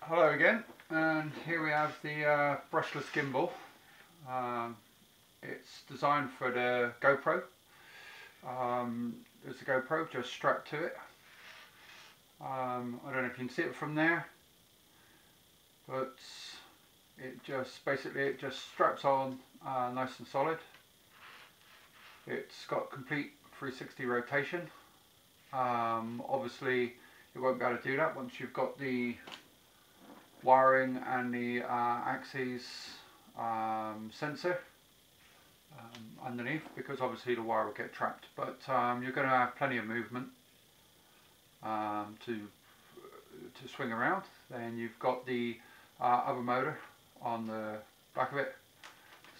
Hello again, and here we have the brushless gimbal. It's designed for the GoPro. There's a GoPro just strapped to it. I don't know if you can see it from there, but it just straps on nice and solid. It's got complete 360 rotation. Obviously you won't be able to do that once you've got the wiring and the axis sensor underneath, because obviously the wire will get trapped, but you're going to have plenty of movement to swing around. Then you've got the other motor on the back of it,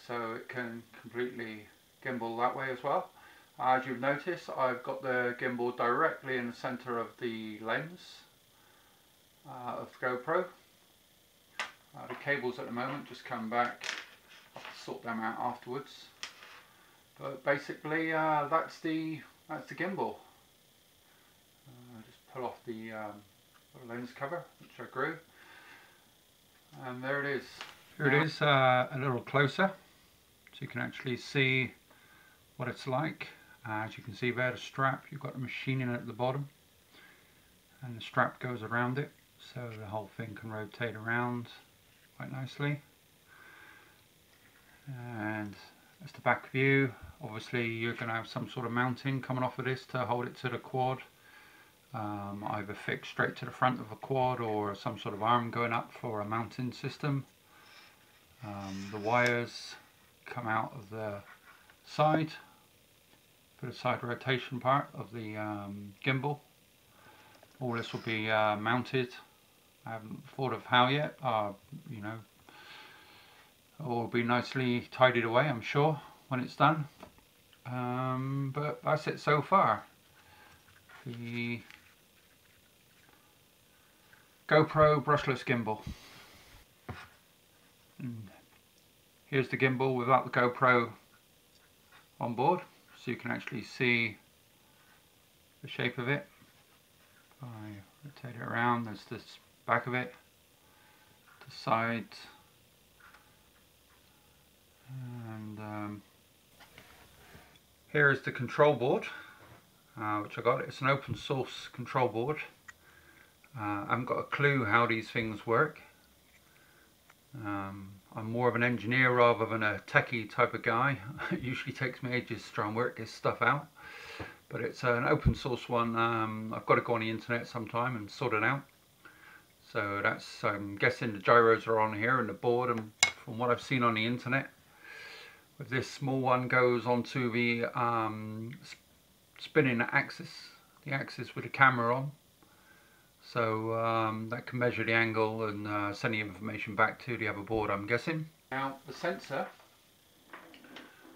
so it can completely gimbal that way as well. As you've noticed, I've got the gimbal directly in the center of the lens of the GoPro. The cables at the moment just come back. I'll have to sort them out afterwards. But basically, that's the gimbal. Just pull off the lens cover, which I grew, and there it is. Here it is, a little closer, so you can actually see what it's like. As you can see there, the strap, you've got the machining at the bottom, and the strap goes around it, so the whole thing can rotate around quite nicely. And that's the back view. Obviously you're going to have some sort of mounting coming off of this to hold it to the quad, either fixed straight to the front of a quad or some sort of arm going up for a mounting system. The wires come out of the side for the side rotation part of the gimbal. All this will be mounted. I haven't thought of how yet. You know, it will be nicely tidied away, I'm sure, when it's done. But that's it so far. The GoPro brushless gimbal. And here's the gimbal without the GoPro on board, so you can actually see the shape of it. If I rotate it around, there's this back of it, the side, and here is the control board, which I got. It's an open source control board. I haven't got a clue how these things work. I'm more of an engineer rather than a techie type of guy. It usually takes me ages to try and work this stuff out, but it's an open source one. I've got to go on the internet sometime and sort it out. So that's, I'm guessing the gyros are on here and the board, and from what I've seen on the internet, with this small one goes onto the spinning axis, the axis with the camera on, so that can measure the angle and send the information back to the other board, I'm guessing. Now the sensor,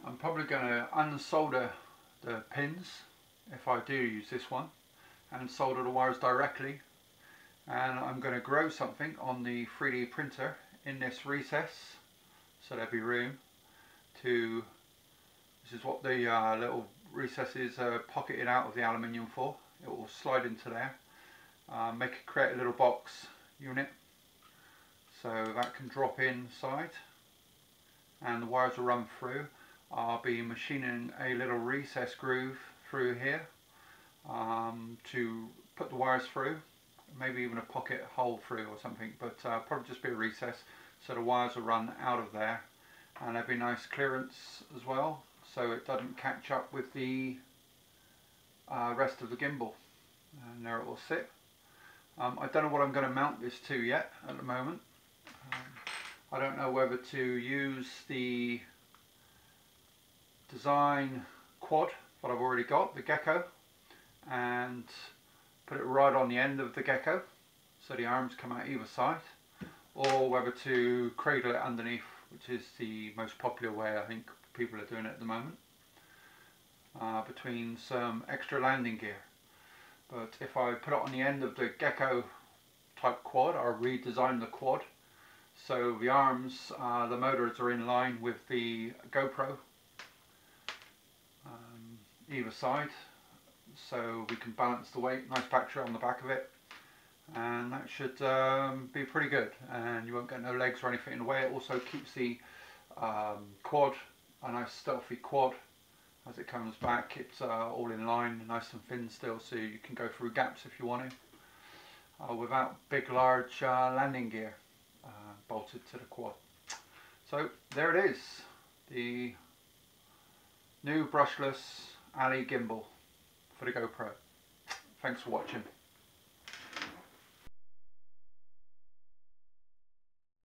I'm probably going to unsolder the pins if I do use this one, and solder the wires directly. And I'm going to grow something on the 3D printer in this recess, so there'll be room to, this is what the little recess is pocketed out of the aluminium for. It will slide into there, create a little box unit, so that can drop inside and the wires will run through. I'll be machining a little recess groove through here to put the wires through, maybe even a pocket hole through or something, but probably just be a recess, so the wires will run out of there, and there'll be nice clearance as well, so it doesn't catch up with the rest of the gimbal. And there it will sit. I don't know what I'm going to mount this to yet at the moment. I don't know whether to use the design quad that I've already got, the Gecko, and put it right on the end of the Gecko so the arms come out either side, or whether to cradle it underneath, which is the most popular way I think people are doing it at the moment, between some extra landing gear. But if I put it on the end of the Gecko type quad, I'll redesign the quad so the arms, the motors are in line with the GoPro either side, so we can balance the weight. Nice battery on the back of it, and that should be pretty good, and you won't get no legs or anything in the way. It also keeps the quad, a nice stealthy quad, as it comes back. It's all in line, nice and thin still, so you can go through gaps if you want to, without big large landing gear bolted to the quad. So there it is, the new brushless alley gimbal for the GoPro. Thanks for watching.